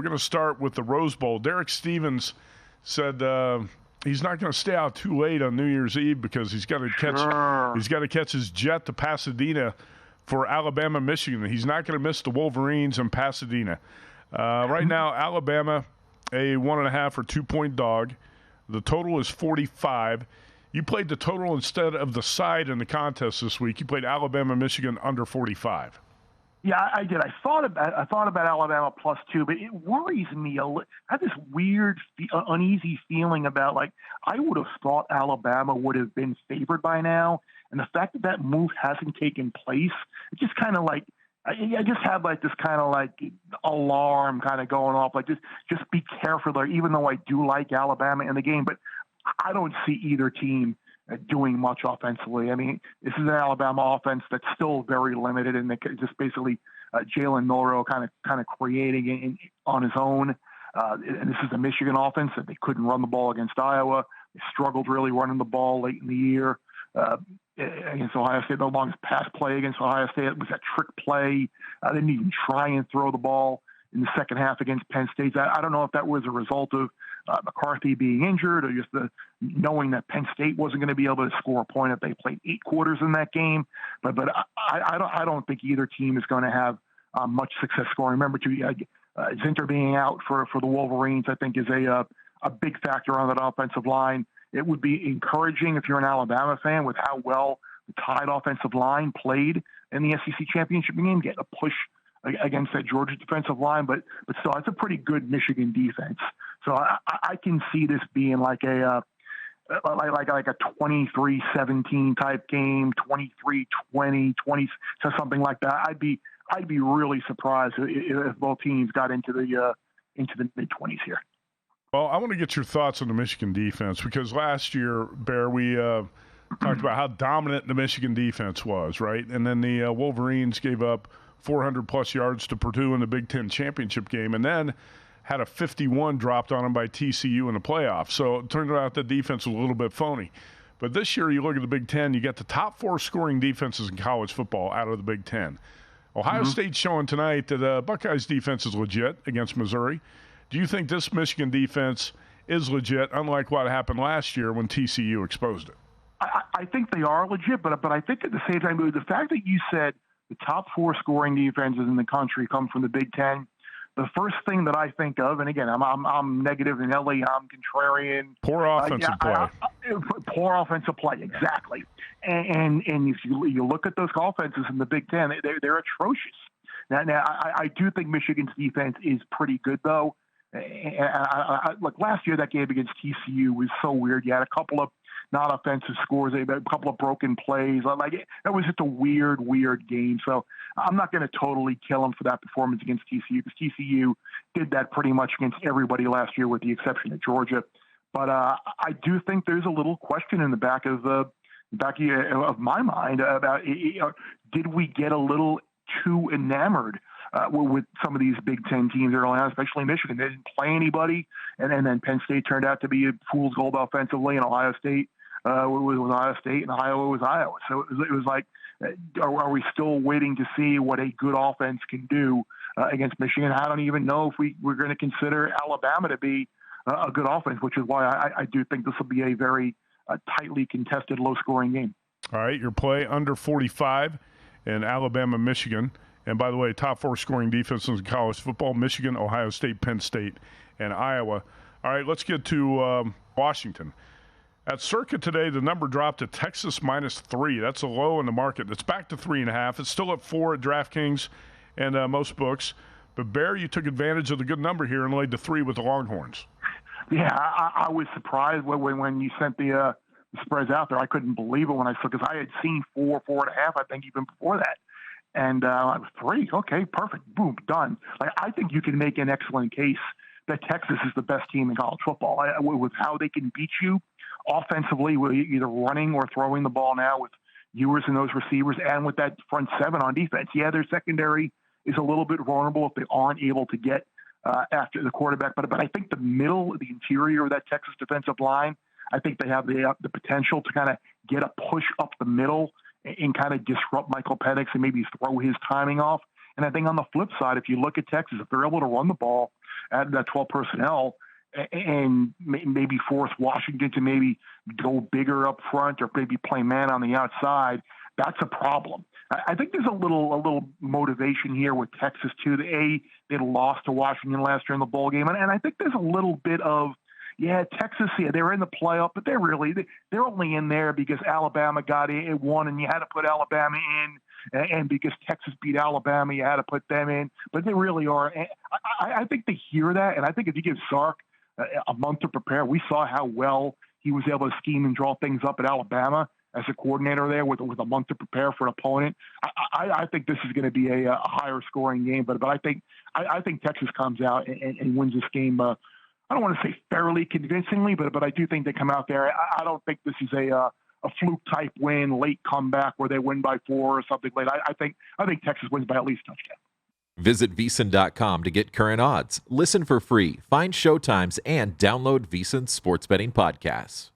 We're going to start with the Rose Bowl. Derek Stevens said he's not going to stay out too late on New Year's Eve because he's got to catch his jet to Pasadena for Alabama, Michigan. He's not going to miss the Wolverines in Pasadena. Right now, Alabama, a 1.5 or 2 point dog. The total is 45. You played the total instead of the side in the contest this week. You played Alabama, Michigan under 45. Yeah, I did. I thought about Alabama +2, but it worries me. I have this weird, uneasy feeling about, like, I would have thought Alabama would have been favored by now, and the fact that that move hasn't taken place, it just kind of like, I just have like this kind of like alarm kind of going off, like just be careful there. Even though I do like Alabama in the game, but I don't see either team doing much offensively. I mean, this is an Alabama offense that's still very limited, and they just basically Jalen Milroe kind of creating on his own. And this is a Michigan offense that they couldn't run the ball against Iowa. They struggled really running the ball late in the year against Ohio State. The longest pass play against Ohio State was that trick play. They didn't even try and throw the ball in the second half against Penn State. I don't know if that was a result of McCarthy being injured or just knowing that Penn State wasn't going to be able to score a point if they played 8 quarters in that game. But I don't think either team is going to have much success scoring. Remember, Zinter being out for the Wolverines, I think, is a big factor on that offensive line. It would be encouraging if you're an Alabama fan with how well the Tide offensive line played in the SEC championship game, getting a push against that Georgia defensive line, but still, it's a pretty good Michigan defense. So I can see this being like a 23-17 type game, 23-20, 20, so something like that. I'd be really surprised if both teams got into the mid-20s here. Well, I want to get your thoughts on the Michigan defense because last year, Bear, we talked about how dominant the Michigan defense was, right? And then the Wolverines gave up 400-plus yards to Purdue in the Big Ten championship game, and then had a 51 dropped on them by TCU in the playoffs. So it turned out the defense was a little bit phony. But this year, you look at the Big Ten, you got the top 4 scoring defenses in college football out of the Big Ten. Ohio State's showing tonight that Buckeyes' defense is legit against Missouri. Do you think this Michigan defense is legit, unlike what happened last year when TCU exposed it? I think they are legit, but I think at the same time, the fact that you said the top 4 scoring defenses in the country come from the Big Ten, the first thing that I think of, and again, I'm negative in LA, I'm contrarian. Poor offensive play. Poor offensive play, exactly. And if you look at those offenses in the Big Ten, they're atrocious. Now I do think Michigan's defense is pretty good, though. Look, last year that game against TCU was so weird. You had a couple of not offensive scores, a couple of broken plays. That was just a weird game. So I'm not going to totally kill them for that performance against TCU because TCU did that pretty much against everybody last year with the exception of Georgia. But I do think there's a little question in the back of my mind about did we get a little too enamored with some of these Big Ten teams early on, especially Michigan. They didn't play anybody, and then Penn State turned out to be a fool's gold offensively, and Ohio State was Ohio State, and Iowa was Iowa. So it was like, are we still waiting to see what a good offense can do against Michigan? I don't even know if we're going to consider Alabama to be a good offense, which is why I do think this will be a very tightly contested, low-scoring game. All right, your play under 45 in Alabama, Michigan. And by the way, top 4 scoring defenses in college football, Michigan, Ohio State, Penn State, and Iowa. All right, let's get to Washington. At Circa today, the number dropped to Texas -3. That's a low in the market. It's back to 3.5. It's still at 4 at DraftKings and most books. But, Bear, you took advantage of the good number here and laid the 3 with the Longhorns. Yeah, I was surprised when you sent the spreads out there. I couldn't believe it when I saw, because I had seen 4, 4.5, I think, even before that. And I was 3. Okay, perfect. Boom, done. I think you can make an excellent case that Texas is the best team in college football with how they can beat you offensively, either running or throwing the ball now with Ewers and those receivers, and with that front 7 on defense. Yeah, their secondary is a little bit vulnerable if they aren't able to get after the quarterback. But I think the middle, the interior of that Texas defensive line, I think they have the potential to kind of get a push up the middle and kind of disrupt Michael Penix and maybe throw his timing off. And I think on the flip side, if you look at Texas, if they're able to run the ball add that 12 personnel and maybe force Washington to maybe go bigger up front or maybe play man on the outside, that's a problem. I think there's a little motivation here with Texas too. They lost to Washington last year in the bowl game, and I think there's a little bit of, Texas, they're in the playoff, but they're only in there because Alabama got it won, and you had to put Alabama in, and because Texas beat Alabama, you had to put them in. But they really are. I think they hear that, and I think if you give Sark a month to prepare, we saw how well he was able to scheme and draw things up at Alabama as a coordinator there with a month to prepare for an opponent. I think this is going to be a higher scoring game, but I think Texas comes out and wins this game. I don't want to say fairly convincingly, but I do think they come out there. I don't think this is a fluke type win, late comeback where they win by 4 or something like that. I think Texas wins by at least a touchdown. Visit VSiN.com to get current odds, listen for free, find showtimes, and download VSiN sports betting podcasts.